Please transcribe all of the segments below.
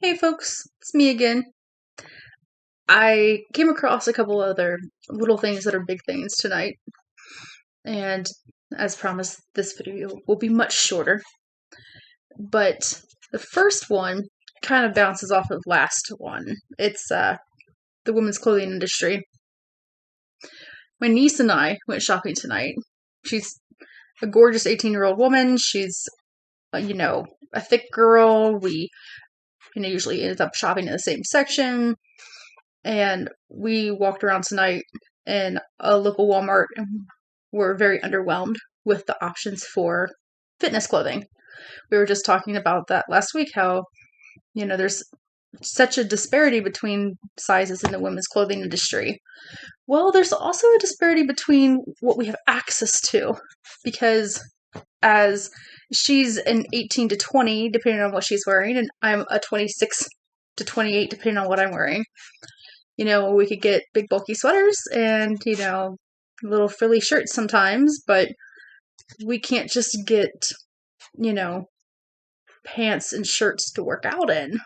Hey folks, it's me again. I came across a couple other little things that are big things tonight, and as promised, this video will be much shorter. But the first one kind of bounces off of last one. It's the women's clothing industry. My niece and I went shopping tonight. She's a gorgeous 18-year-old woman. She's, a thick girl. We, usually ended up shopping in the same section. And we walked around tonight in a local Walmart and were very underwhelmed with the options for fitness clothing. We were just talking about that last week, how, there's such a disparity between sizes in the women's clothing industry. Well, there's also a disparity between what we have access to, because as she's an 18 to 20, depending on what she's wearing, and I'm a 26 to 28, depending on what I'm wearing. We could get big bulky sweaters and, little frilly shirts sometimes, but we can't just get, pants and shirts to work out in.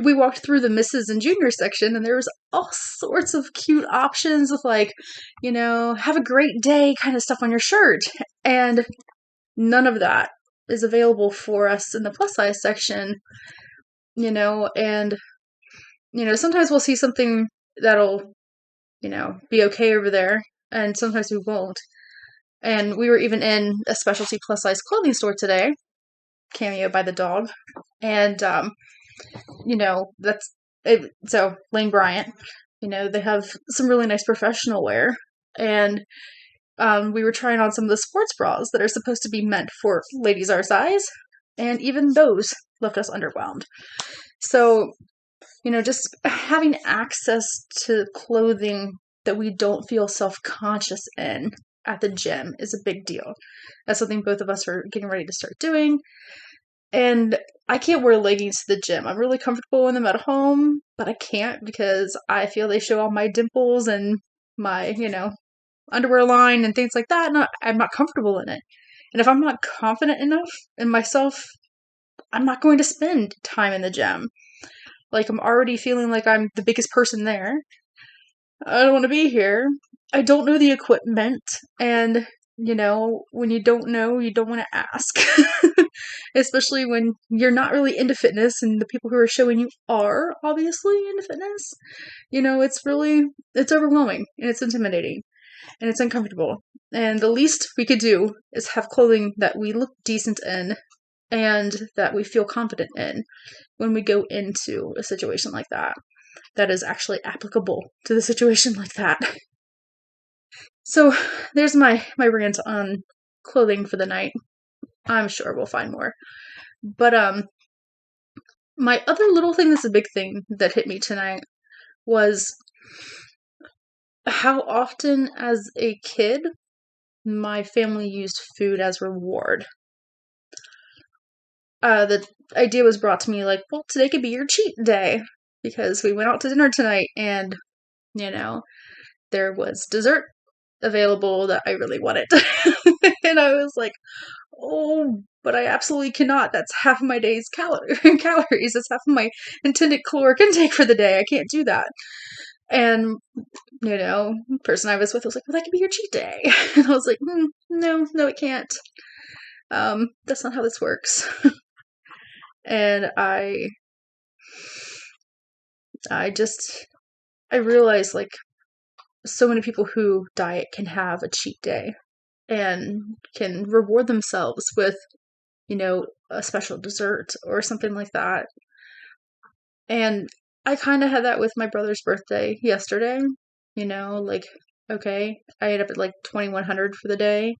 We walked through the Mrs. and Junior section and there was all sorts of cute options with have a great day kind of stuff on your shirt. And none of that is available for us in the plus size section, and sometimes we'll see something that'll, be okay over there, and sometimes we won't. And we were even in a specialty plus size clothing store today, Cameo by the dog, and that's it. So Lane Bryant, they have some really nice professional wear, and we were trying on some of the sports bras that are supposed to be meant for ladies our size, and even those left us underwhelmed. So just having access to clothing that we don't feel self-conscious in at the gym is a big deal. That's something both of us are getting ready to start doing. And I can't wear leggings to the gym. I'm really comfortable in them at home, but I can't because I feel they show all my dimples and my, underwear line and things like that, and I'm not comfortable in it. And if I'm not confident enough in myself, I'm not going to spend time in the gym. Like, I'm already feeling like I'm the biggest person there. I don't want to be here. I don't know the equipment. And, when you don't know, you don't want to ask. Especially when you're not really into fitness and the people who are showing you are obviously into fitness. It's overwhelming and it's intimidating and it's uncomfortable. And the least we could do is have clothing that we look decent in and that we feel confident in when we go into a situation like that is actually applicable to the situation like that. So there's my rant on clothing for the night. I'm sure we'll find more. But my other little thing that's a big thing that hit me tonight was how often as a kid my family used food as reward. The idea was brought to me like, well, today could be your cheat day because we went out to dinner tonight and, there was dessert available that I really wanted. And I was like, oh, but I absolutely cannot. That's half of my day's calories. That's half of my intended caloric intake for the day. I can't do that. And, the person I was with was like, well, that could be your cheat day. And I was like, no, it can't. That's not how this works. And I realized, like, so many people who diet can have a cheat day and can reward themselves with, a special dessert or something like that. And I kind of had that with my brother's birthday yesterday, like, okay, I ended up at like 2,100 for the day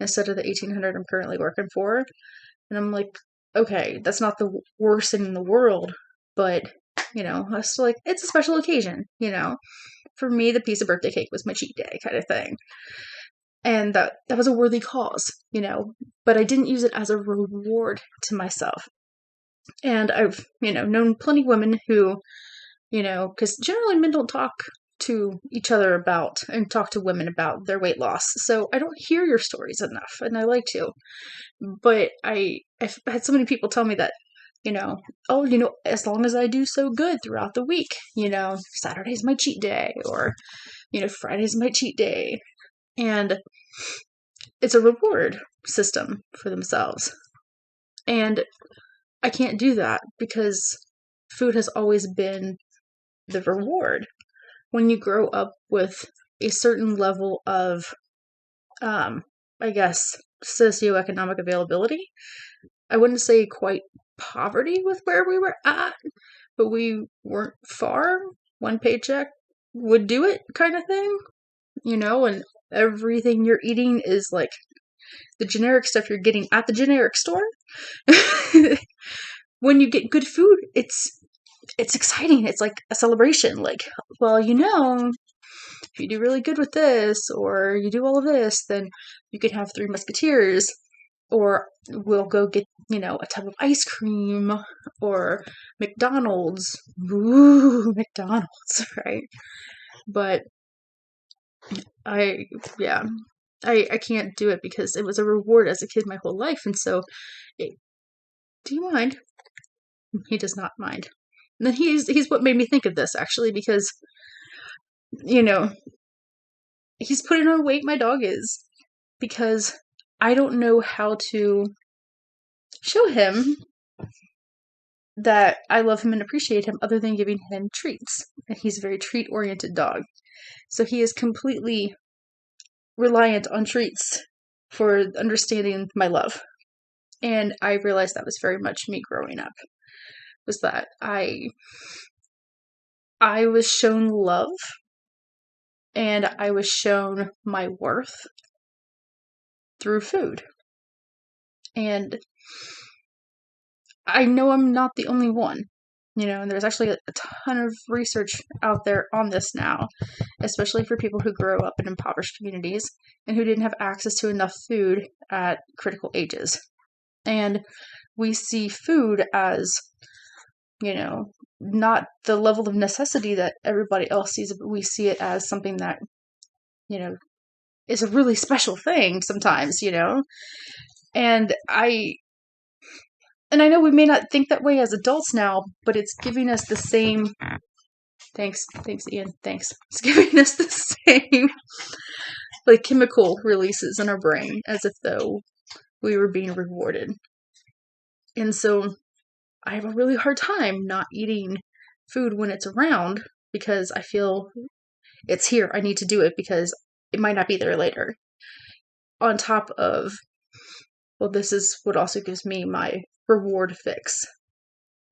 instead of the 1,800 I'm currently working for. And I'm like, okay, that's not the worst thing in the world, but, I was still like, it's a special occasion, For me, the piece of birthday cake was my cheat day kind of thing. And that was a worthy cause, but I didn't use it as a reward to myself. And I've, known plenty of women who, because generally men don't talk to each other about and talk to women about their weight loss. So I don't hear your stories enough, and I like to. But I've had so many people tell me that Oh, as long as I do so good throughout the week, Saturday's my cheat day, or, Friday's my cheat day. And it's a reward system for themselves. And I can't do that because food has always been the reward. When you grow up with a certain level of, I guess, socioeconomic availability, I wouldn't say quite poverty with where we were at, but we weren't far. One paycheck would do it kind of thing, and everything you're eating is like the generic stuff you're getting at the generic store. When you get good food, it's exciting. It's like a celebration. Like, well, if you do really good with this, or you do all of this, then you can have 3 Musketeers, or we'll go get, a tub of ice cream, or McDonald's. Ooh, McDonald's, right? But I can't do it because it was a reward as a kid my whole life. And so, do you mind? He does not mind. And then he's what made me think of this, actually, because, he's putting on weight, my dog is, because I don't know how to show him that I love him and appreciate him other than giving him treats. And he's a very treat-oriented dog. So he is completely reliant on treats for understanding my love. And I realized that was very much me growing up, was that I was shown love, and I was shown my worth through food. And I know I'm not the only one, and there's actually a ton of research out there on this now, especially for people who grow up in impoverished communities and who didn't have access to enough food at critical ages. And we see food as, not the level of necessity that everybody else sees it, but we see it as something that, is a really special thing sometimes, And I know we may not think that way as adults now, but it's giving us the same. Thanks, Ian. Thanks. It's giving us the same, like, chemical releases in our brain as if though we were being rewarded. And so I have a really hard time not eating food when it's around because I feel it's here. I need to do it because it might not be there later. On top of, well, this is what also gives me my reward fix,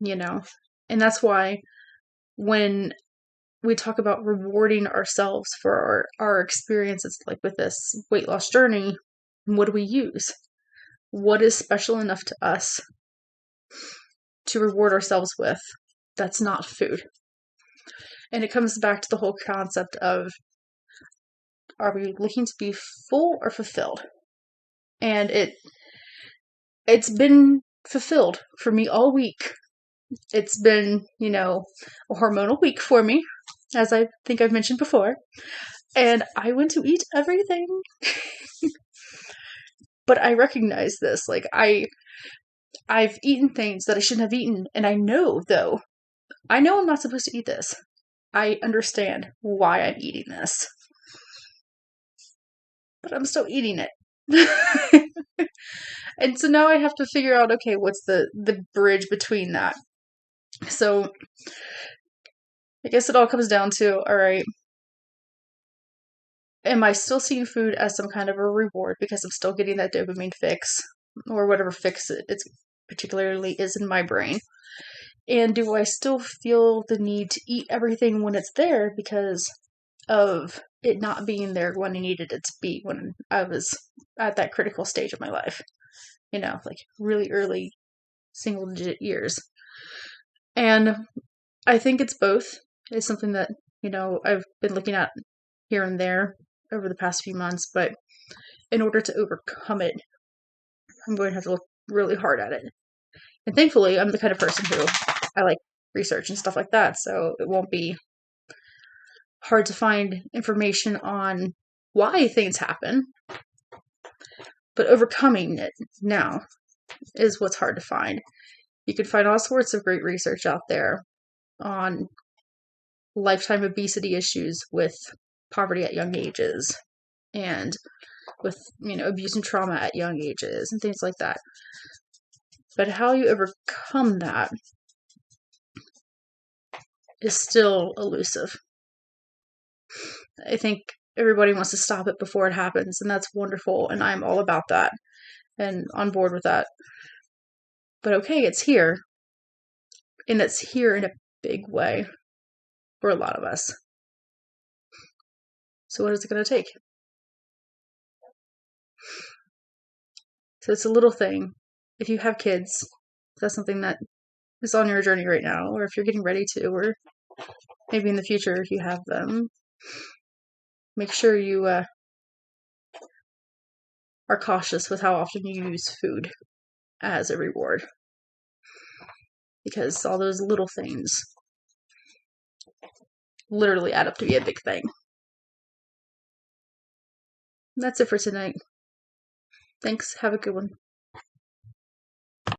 And that's why when we talk about rewarding ourselves for our experiences, like with this weight loss journey, what do we use? What is special enough to us to reward ourselves with that's not food? And it comes back to the whole concept of, are we looking to be full or fulfilled? And it's been fulfilled for me all week. It's been, a hormonal week for me, as I think I've mentioned before. And I went to eat everything. But I recognize this. Like, I've eaten things that I shouldn't have eaten. And I know I'm not supposed to eat this. I understand why I'm eating this. But I'm still eating it. And so now I have to figure out, okay, what's the bridge between that? So I guess it all comes down to, all right, am I still seeing food as some kind of a reward because I'm still getting that dopamine fix, or whatever fix it particularly is in my brain? And do I still feel the need to eat everything when it's there because of it not being there when I needed it to be when I was at that critical stage of my life? Like really early single-digit years. And I think it's both. It's something that, I've been looking at here and there over the past few months, but in order to overcome it, I'm going to have to look really hard at it. And thankfully, I'm the kind of person who I like research and stuff like that, so it won't be hard to find information on why things happen. But overcoming it now is what's hard to find. You can find all sorts of great research out there on lifetime obesity issues with poverty at young ages and with, abuse and trauma at young ages and things like that. But how you overcome that is still elusive. I think everybody wants to stop it before it happens, and that's wonderful, and I'm all about that and on board with that. But okay, it's here, and it's here in a big way for a lot of us. So what is it going to take? So it's a little thing. If you have kids, if that's something that is on your journey right now, or if you're getting ready to, or maybe in the future if you have them, make sure you are cautious with how often you use food as a reward. Because all those little things literally add up to be a big thing. That's it for tonight. Thanks. Have a good one.